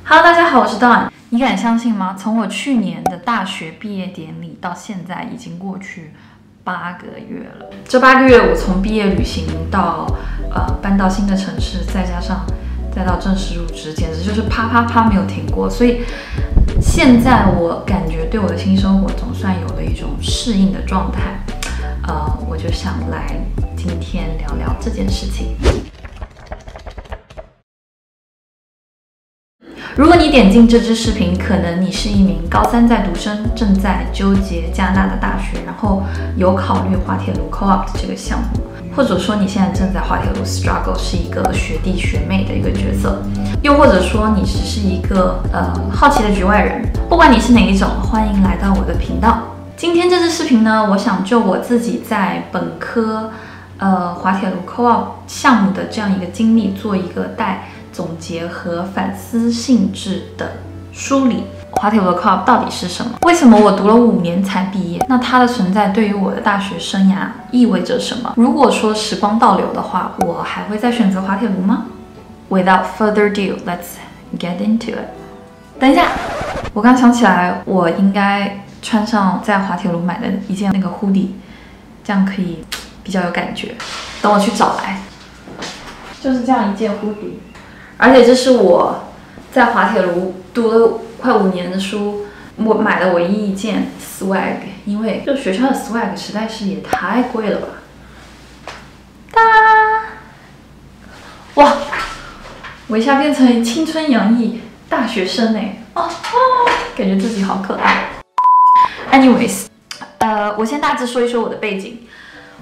Hello， 大家好，我是 Dawn。你敢相信吗？从我去年的大学毕业典礼到现在，已经过去8个月了。这8个月，我从毕业旅行到搬到新的城市，再到正式入职，简直就是啪啪啪没有停过。所以现在我感觉对我的新生活总算有了一种适应的状态。我就想来今天聊聊这件事情。如果你点进这支视频，可能你是一名高3在读生，正在纠结加拿大的大学，然后有考虑滑铁卢 Co-op 这个项目，或者说你现在正在滑铁卢 struggle， 是一个学弟学妹的一个角色，又或者说你只是一个好奇的局外人。不管你是哪一种，欢迎来到我的频道。今天这支视频呢，我想就我自己在本科滑铁卢 Co-op 项目的这样一个经历，做一个带总结和反思性质的梳理。滑铁卢 Co-op 到底是什么？为什么我读了5年才毕业？那它的存在对于我的大学生涯意味着什么？如果说时光倒流的话，我还会再选择滑铁卢吗？ Without further ado, let's get into it。 等一下，我刚想起来，我应该穿上在滑铁卢买的一件那个 hoodie， 这样可以比较有感觉。等我去找来，就是这样一件 hoodie。而且这是我在滑铁卢读了快5年的书，我买的唯一一件 swag， 因为这学校的 swag 实在是也太贵了吧！哒，哇，我一下变成青春洋溢大学生哎，感觉自己好可爱。Anyways， 我先大致说一说我的背景。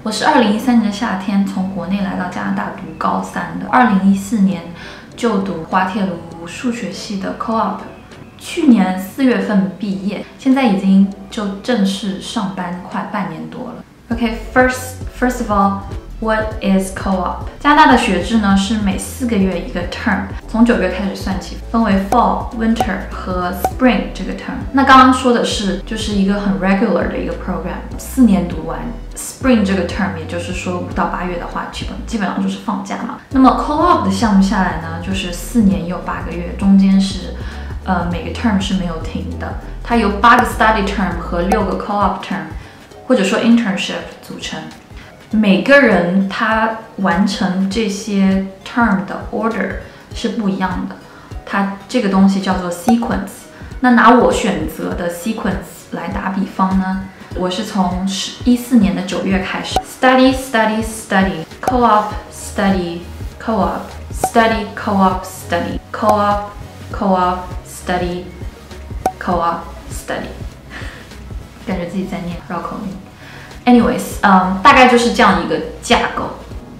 我是2013年的夏天从国内来到加拿大读高3的，2014年就读滑铁卢数学系的 Co-op， 去年4月份毕业，现在已经就正式上班快半年多了。Okay, first of all，what is Co-op？ 加拿大的学制呢是每4个月一个 term， 从9月开始算起，分为 fall、winter 和 spring 这个 term。那刚刚说的是就是一个很 regular 的一个 program，4年读完。Spring 这个 term， 也就是说5到8月的话，基本上就是放假嘛。那么 Co-op 的项目下来呢，就是4年又8个月，中间是每个 term 是没有停的。它由8个 study term 和6个 Co-op term， 或者说 internship 组成。每个人他完成这些 term 的 order 是不一样的，它这个东西叫做 sequence。那拿我选择的 sequence 来打比方呢？我是从14年的9月开始 study Co-op study Co-op study Co-op study Co-op study Co-op study， 感觉自己在念绕口令。Anyways， 大概就是这样一个架构。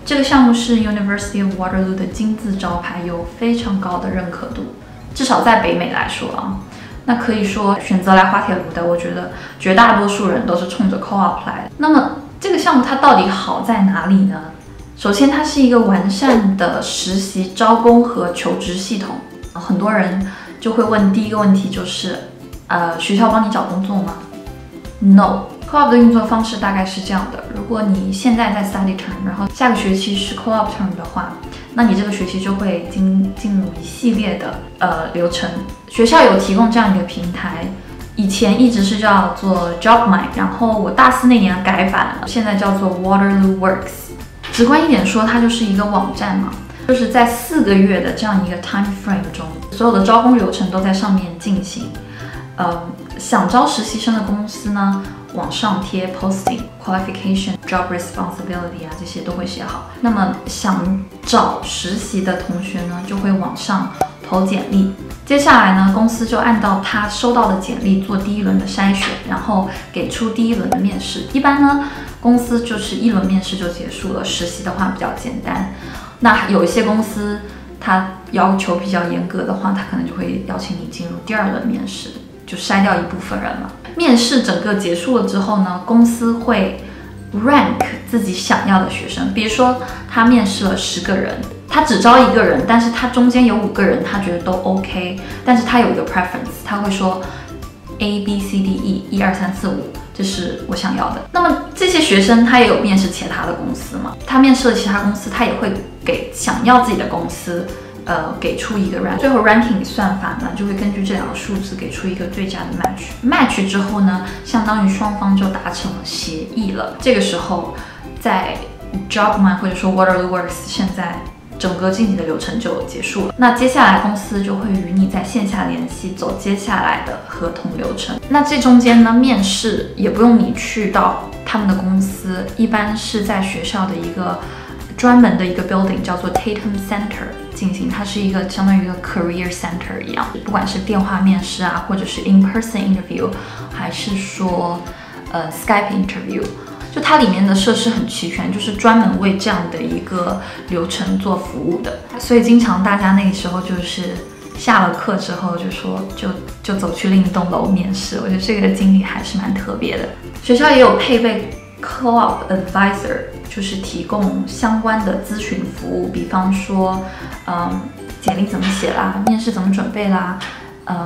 这个项目是 University of Waterloo 的金字招牌，有非常高的认可度，至少在北美来说啊。那可以说选择来滑铁卢的，我觉得绝大多数人都是冲着 Co-op 来的。那么这个项目它到底好在哪里呢？首先，它是一个完善的实习招工和求职系统。很多人就会问第一个问题就是，学校帮你找工作吗 ？No。Co-op 的运作方式大概是这样的：如果你现在在 study term， 然后下个学期是 Co-op term 的话，那你这个学期就会进入一系列的流程。学校有提供这样一个平台，以前一直是叫做 JobMine， 然后我大4那年改版了，现在叫做 Waterloo Works。直观一点说，它就是一个网站嘛，就是在4个月的这样一个 time frame 中，所有的招工流程都在上面进行。想招实习生的公司呢，往上贴 posting、qualification、job responsibility 这些都会写好。那么想找实习的同学呢，就会往上投简历。接下来呢，公司就按照他收到的简历做第1轮的筛选，然后给出第1轮的面试。一般呢，公司就是1轮面试就结束了。实习的话比较简单。那有一些公司它要求比较严格的话，它可能就会邀请你进入第2轮面试。就筛掉一部分人了。面试整个结束了之后呢，公司会 rank 自己想要的学生。比如说他面试了10个人，他只招1个人，但是他中间有5个人他觉得都 OK， 但是他有一个 preference， 他会说 A B C D E 1 2 3 4 5，这是我想要的。那么这些学生他也有面试其他的公司嘛？他面试了其他公司，他也会给想要自己的公司给出一个 rank， 最后 ranking 算法呢就会根据这两个数字给出一个最佳的 match 之后呢，相当于双方就达成了协议了。这个时候，在 Jobmind 或者说 Waterlooworks 现在整个经理的流程就结束了。那接下来公司就会与你在线下联系，走接下来的合同流程。那这中间呢，面试也不用你去到他们的公司，一般是在学校的一个专门的一个 building 叫做 Tatum Center 进行，它是一个相当于一个 career center 一样，不管是电话面试啊，或者是 in person interview， 还是说Skype interview， 就它里面的设施很齐全，就是专门为这样的一个流程做服务的。所以经常大家那个时候就是下了课之后就说就走去另一栋楼面试，我觉得这个经历还是蛮特别的。学校也有配备 Co-op Advisor， 就是提供相关的咨询服务，比方说，简历怎么写啦，面试怎么准备啦，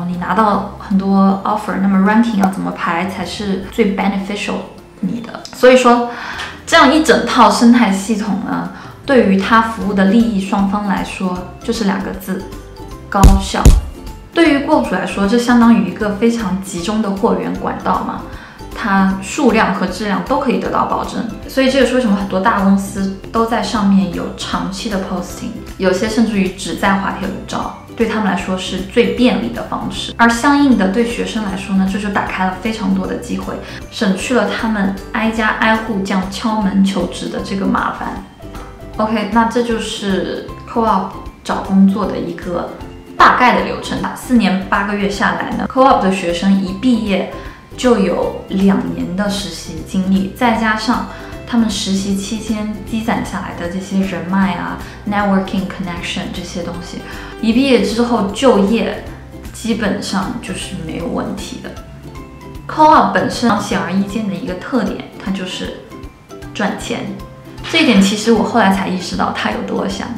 你拿到很多 offer， 那么 ranking 要怎么排才是最 beneficial 你的。所以说，这样一整套生态系统呢，对于他服务的利益双方来说，就是两个字：高效。对于雇主来说，这相当于一个非常集中的货源管道嘛。它数量和质量都可以得到保证，所以这也是为什么很多大公司都在上面有长期的 posting， 有些甚至于只在滑铁卢招，对他们来说是最便利的方式。而相应的对学生来说呢，这就打开了非常多的机会，省去了他们挨家挨户这样敲门求职的这个麻烦。OK， 那这就是 Co-op 找工作的一个大概的流程。4年8个月下来呢 ，Co-op 的学生一毕业就有2年的实习经历，再加上他们实习期间积攒下来的这些人脉啊、networking connection 这些东西，一毕业之后就业基本上就是没有问题的。Co-op 本身显而易见的一个特点，它就是赚钱。这一点其实我后来才意识到它有多香，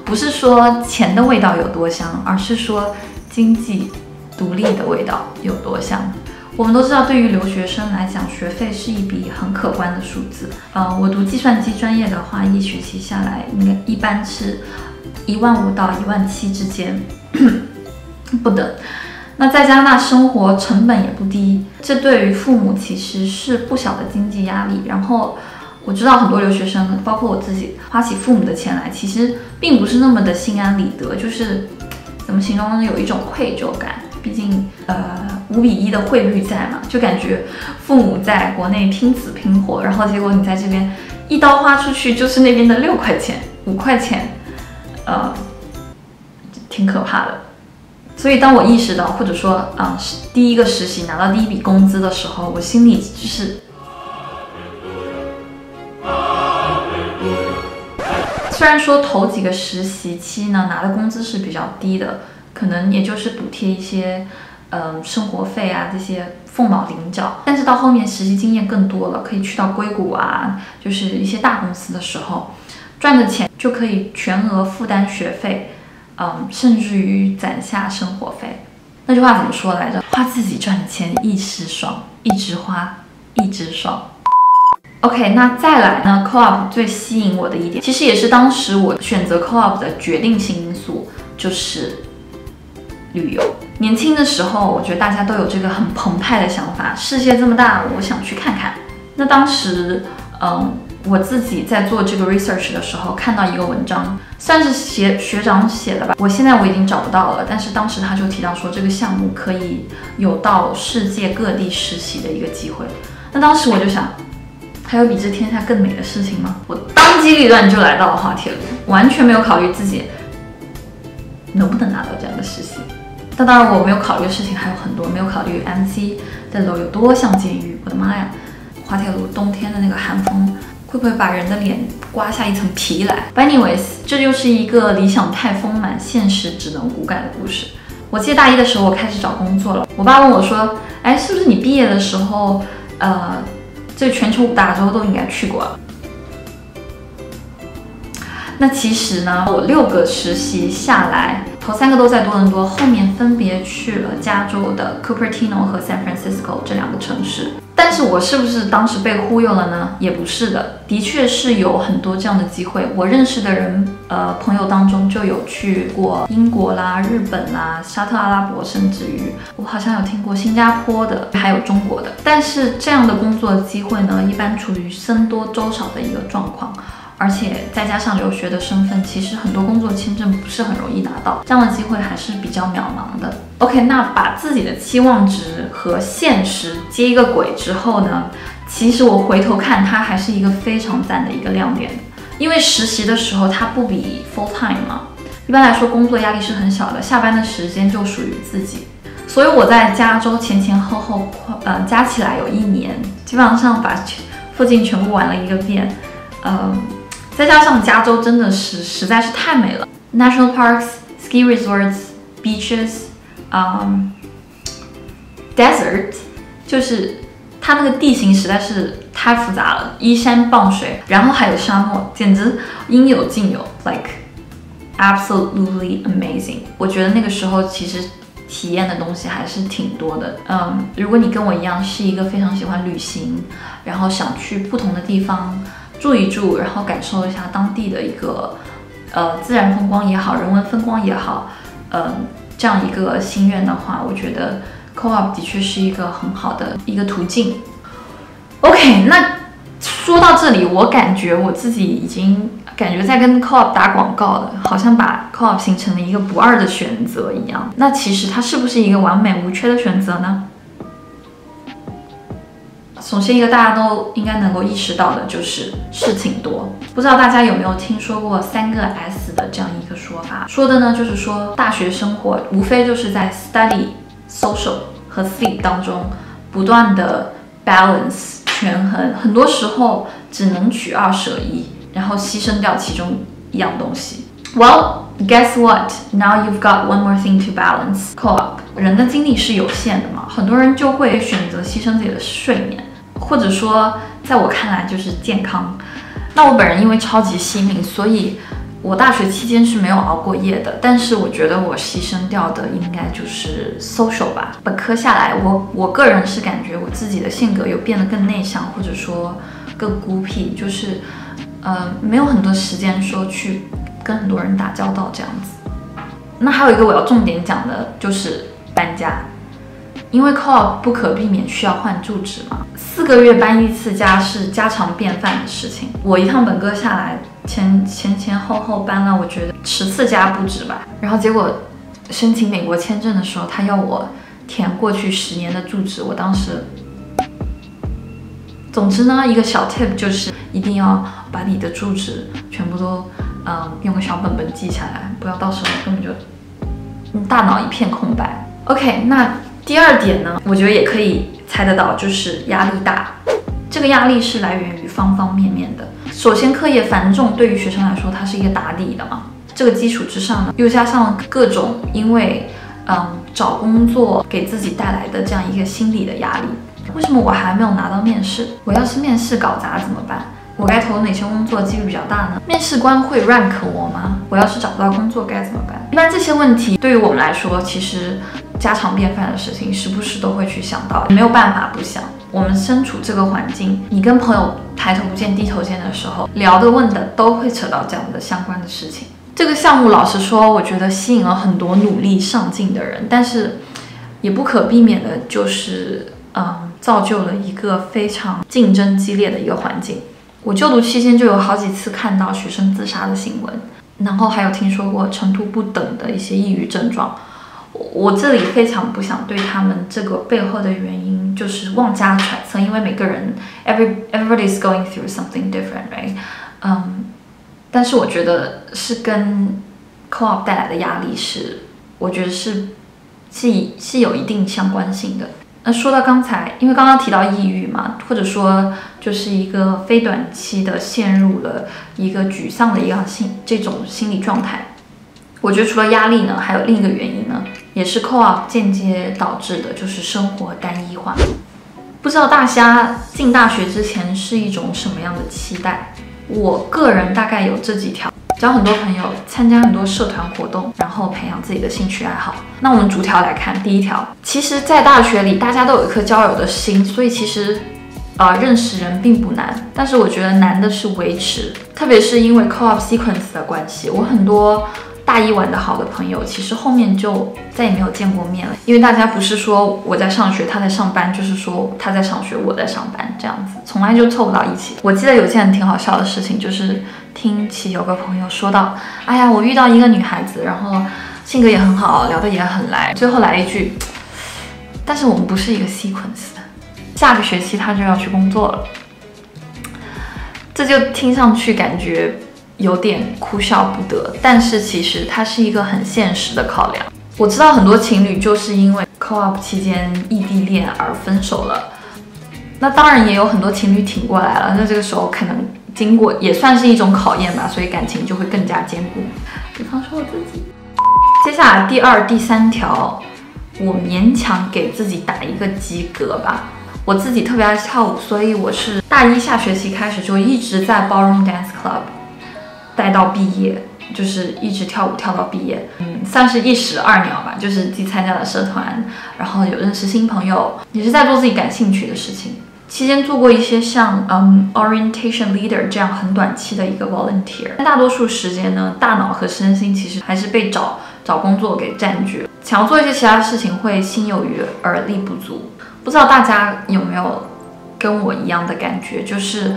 不是说钱的味道有多香，而是说经济独立的味道有多香。我们都知道，对于留学生来讲，学费是一笔很可观的数字。我读计算机专业的话，一学期下来一般是15000到17000之间不等。那在加拿大生活成本也不低，这对于父母其实是不小的经济压力。然后我知道很多留学生，包括我自己，花起父母的钱来，其实并不是那么的心安理得，就是怎么形容呢？有一种愧疚感。毕竟5:1的汇率在嘛，就感觉父母在国内拼死拼活，然后结果你在这边一刀花出去就是那边的6块钱、5块钱，挺可怕的。所以当我意识到，或者说第一个实习拿到第一笔工资的时候，我心里就是虽然说头几个实习期呢拿的工资是比较低的，可能也就是补贴一些生活费啊这些凤毛麟角，但是到后面实习经验更多了，可以去到硅谷啊，就是一些大公司的时候，赚的钱就可以全额负担学费，甚至于攒下生活费。那句话怎么说来着？花自己赚的钱一时爽，一直花一直爽。OK， 那再来呢 Co-op 最吸引我的一点，其实也是当时我选择 Co-op 的决定性因素，就是旅游。年轻的时候，我觉得大家都有这个很澎湃的想法，世界这么大，我想去看看。那当时，我自己在做这个 research 的时候，看到一个文章，算是学长写的吧。我现在我已经找不到了，但是当时他就提到说，这个项目可以有到世界各地实习的一个机会。那当时我就想，还有比这天下更美的事情吗？我当机立断就来到了滑铁卢，完全没有考虑自己能不能拿到这样的实习。但当然我没有考虑的事情还有很多，没有考虑 MC 的楼有多像监狱。我的妈呀，滑铁卢冬天的那个寒风会不会把人的脸刮下一层皮来 ？But anyways， 这就是一个理想太丰满，现实只能骨感的故事。我记得大一的时候我开始找工作了，我爸问我说：“哎，是不是你毕业的时候，这全球5大洲都应该去过？”那其实呢，我6个实习下来，头3个都在多伦多，后面分别去了加州的 Cupertino 和 San Francisco 这2个城市。但是我是不是当时被忽悠了呢？也不是的，的确是有很多这样的机会。我认识的人，朋友当中就有去过英国啦、日本啦、沙特阿拉伯，甚至于我好像有听过新加坡的，还有中国的。但是这样的工作机会呢，一般处于僧多粥少的一个状况。而且再加上留学的身份，其实很多工作签证不是很容易拿到，这样的机会还是比较渺茫的。OK， 那把自己的期望值和现实接一个轨之后呢，其实我回头看，它还是一个非常赞的一个亮点。因为实习的时候它不比 full time 嘛，一般来说工作压力是很小的，下班的时间就属于自己。所以我在加州前后加起来有1年，基本上把附近全部玩了一个遍。再加上加州真的是实在是太美了 ，national parks, ski resorts, beaches, desert， 就是它那个地形实在是太复杂了，依山傍水，然后还有沙漠，简直应有尽有 ，like absolutely amazing。我觉得那个时候其实体验的东西还是挺多的。如果你跟我一样是一个非常喜欢旅行，然后想去不同的地方住一住，然后感受一下当地的一个自然风光也好，人文风光也好，这样一个心愿的话，我觉得 Co-op 的确是一个很好的一个途径。OK， 那说到这里，我感觉我自己已经感觉在跟 Co-op 打广告了，好像把 Co-op 形成了一个不二的选择一样。那其实它是不是一个完美无缺的选择呢？首先，一个大家都应该能够意识到的就是事情多。不知道大家有没有听说过3个 S 的这样一个说法？说的呢，就是说大学生活无非就是在 study、social 和 sleep 当中不断的 balance 权衡，很多时候只能取2舍1，然后牺牲掉其中一样东西。Well, guess what? Now you've got one more thing to balance. Co-op， 人的精力是有限的嘛，很多人就会选择牺牲自己的睡眠。或者说，在我看来就是健康。那我本人因为超级惜命，所以我大学期间是没有熬过夜的。但是我觉得我牺牲掉的应该就是 social 吧。本科下来，我个人是感觉我自己的性格有变得更内向，或者说更孤僻，就是没有很多时间说去跟很多人打交道这样子。那还有一个我要重点讲的就是搬家。因为 Co-op 不可避免需要换住址嘛，4个月搬1次家是家常便饭的事情。我一趟本科下来，前后搬了，我觉得10次家不止吧。然后结果申请美国签证的时候，他要我填过去10年的住址，我当时，总之呢，一个小 tip 就是一定要把你的住址全部都用个小本本记下来，不要到时候根本就大脑一片空白。OK， 那第2点呢，我觉得也可以猜得到，就是压力大。这个压力是来源于方方面面的。首先，课业繁重对于学生来说，它是一个打底的嘛。这个基础之上呢，又加上各种因为找工作给自己带来的这样一个心理的压力。为什么我还没有拿到面试？我要是面试搞砸怎么办？我该投哪些工作几率比较大呢？面试官会 rank 我吗？我要是找不到工作该怎么办？一般这些问题对于我们来说，其实家常便饭的事情，时不时都会去想到，没有办法不想。我们身处这个环境，你跟朋友抬头不见低头见的时候，聊的问的都会扯到这样的相关的事情。这个项目老实说，我觉得吸引了很多努力上进的人，但是也不可避免的就是造就了一个非常竞争激烈的一个环境。我就读期间就有好几次看到学生自杀的新闻，然后还有听说过程度不等的一些抑郁症状。我这里非常不想对他们这个背后的原因就是妄加揣测，因为每个人 everybody is going through something different, right？ 但是我觉得是跟 Co-op 带来的压力我觉得是有一定相关性的。那说到刚才，因为刚刚提到抑郁嘛，或者说就是一个非短期的陷入了一个沮丧的这种心理状态。我觉得除了压力呢，还有另一个原因呢，也是 Co-op 间接导致的，就是生活单一化。不知道大家进大学之前是一种什么样的期待？我个人大概有这几条。交很多朋友，参加很多社团活动，然后培养自己的兴趣爱好。那我们逐条来看，第一条，其实，在大学里大家都有一颗交友的心，所以其实，认识人并不难，但是我觉得难的是维持，特别是因为 co-op sequence 的关系，我很多大一玩的好的朋友，其实后面就再也没有见过面了，因为大家不是说我在上学，他在上班，就是说他在上学，我在上班，这样子，从来就凑不到一起。我记得有件挺好笑的事情，就是听起有个朋友说到，哎呀，我遇到一个女孩子，然后性格也很好，聊得也很来，最后来一句，但是我们不是一个 sequence， 下个学期她就要去工作了，这就听上去感觉有点哭笑不得，但是其实它是一个很现实的考量。我知道很多情侣就是因为 co-op 期间异地恋而分手了，那当然也有很多情侣挺过来了，那这个时候可能经过也算是一种考验吧，所以感情就会更加坚固。比方说我自己。接下来第二、第三条，我勉强给自己打一个及格吧。我自己特别爱跳舞，所以我是大一下学期开始就一直在 Ballroom Dance Club 待到毕业，就是一直跳舞跳到毕业，算是一石二鸟吧。就是既参加了社团，然后有认识新朋友，也是在做自己感兴趣的事情。期间做过一些像orientation leader 这样很短期的一个 volunteer。大多数时间呢，大脑和身心其实还是被找工作给占据了，想要做一些其他事情会心有余而力不足。不知道大家有没有跟我一样的感觉，就是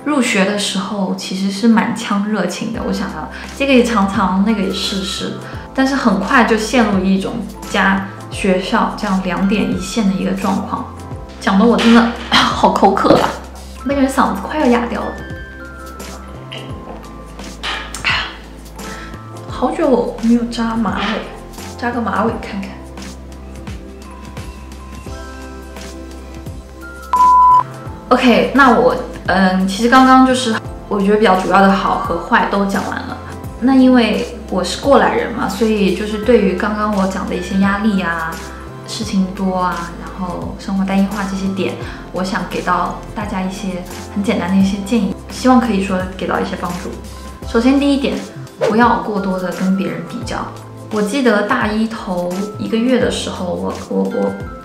入学的时候其实是满腔热情的，我想要这个也尝尝，那个也试试，但是很快就陷入一种家学校这样两点一线的一个状况，讲的我真的好口渴啊，那个嗓子快要哑掉了。好久没有扎马尾，扎个马尾看看。OK， 那我其实刚刚就是我觉得比较主要的好和坏都讲完了。那因为我是过来人嘛，所以就是对于刚刚我讲的一些压力啊、事情多啊，然后生活单一化这些点，我想给到大家一些很简单的一些建议，希望可以说给到一些帮助。首先第一点，不要过多的跟别人比较。我记得大一头1个月的时候，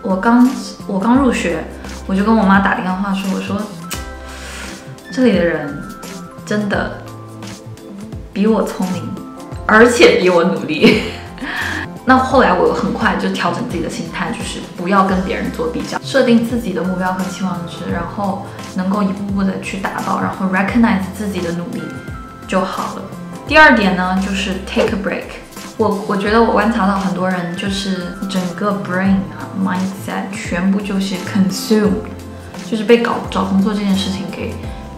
我刚入学，我就跟我妈打电话说，我说这里的人真的比我聪明，而且比我努力。那后来我很快就调整自己的心态，就是不要跟别人做比较，设定自己的目标和期望值，然后能够一步步的去达到，然后 recognize 自己的努力就好了。第二点呢，就是 take a break。我觉得我观察到很多人就是整个 brain 啊 mindset 全部就是 consume， 就是被找工作这件事情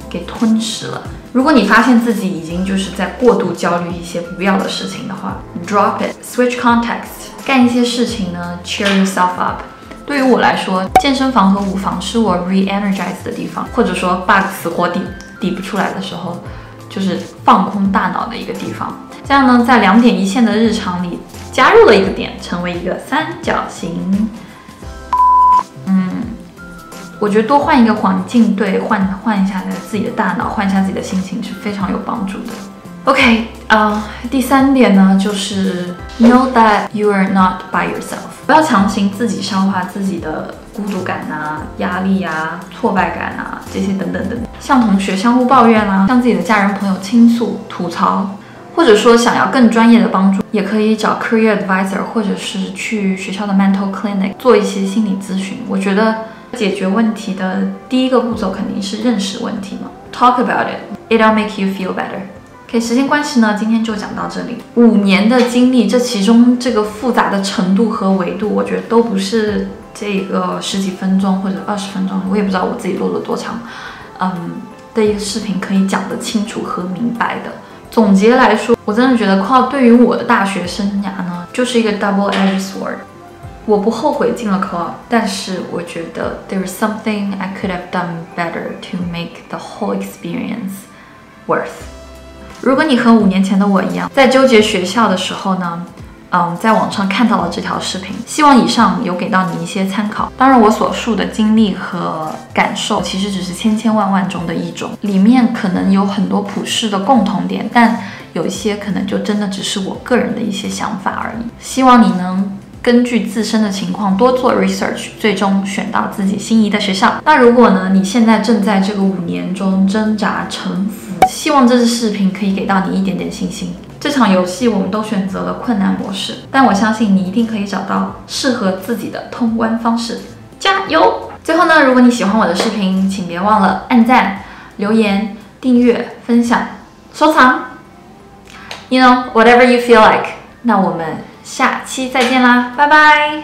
给吞噬了。如果你发现自己已经就是在过度焦虑一些不必要的事情的话 ，drop it， switch context， 干一些事情呢 cheer yourself up。对于我来说，健身房和舞房是我 re-energize 的地方，或者说 bug 死活抵不出来的时候，就是放空大脑的一个地方。这样呢，在两点一线的日常里加入了一个点，成为一个三角形。我觉得多换一个环境，对，换一下自己的大脑，换一下自己的心情是非常有帮助的。OK， 第三点呢，就是 know that you are not by yourself， 不要强行自己消化自己的孤独感啊、压力啊、挫败感啊这些等等等，向同学相互抱怨啊，向自己的家人朋友倾诉吐槽，或者说想要更专业的帮助，也可以找 career advisor， 或者是去学校的 mental clinic 做一些心理咨询。我觉得解决问题的第一个步骤肯定是认识问题嘛 ，talk about it，it'll make you feel better。OK， 时间关系呢，今天就讲到这里。5年的经历，这其中这个复杂的程度和维度，我觉得都不是这个10几分钟或者20分钟，我也不知道我自己录了多长，的一个视频可以讲得清楚和明白的。总结来说，我真的觉得 co-op 对于我的大学生涯呢，就是一个 double-edged sword。我不后悔进了 co-op， 但是我觉得 there's something I could have done better to make the whole experience worth。如果你和5年前的我一样，在纠结学校的时候呢，在网上看到了这条视频，希望以上有给到你一些参考。当然，我所述的经历和感受其实只是千千万万中的一种，里面可能有很多普世的共同点，但有一些可能就真的只是我个人的一些想法而已。希望你能根据自身的情况多做 research， 最终选到自己心仪的学校。那如果呢，你现在正在这个5年中挣扎沉浮，希望这支视频可以给到你一点点信心。这场游戏我们都选择了困难模式，但我相信你一定可以找到适合自己的通关方式。加油！最后呢，如果你喜欢我的视频，请别忘了按赞、留言、订阅、分享、收藏。You know, whatever you feel like。那我们下期再见啦，拜拜。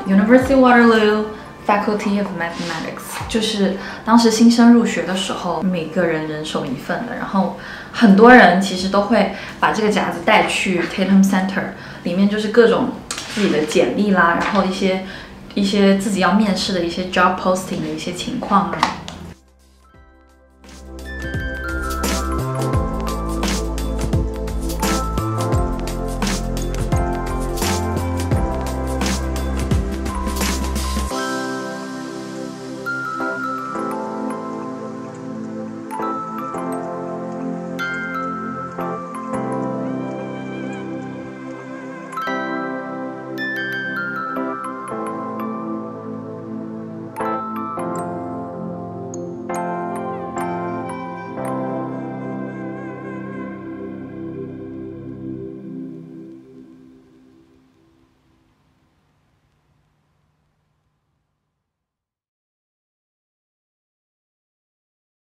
University of Waterloo。Faculty of Mathematics 就是当时新生入学的时候，每个人人手一份的，然后很多人其实都会把这个夹子带去 Tatum Center， 里面就是各种自己的简历啦，然后一些自己要面试的一些 job posting 的一些情况啊。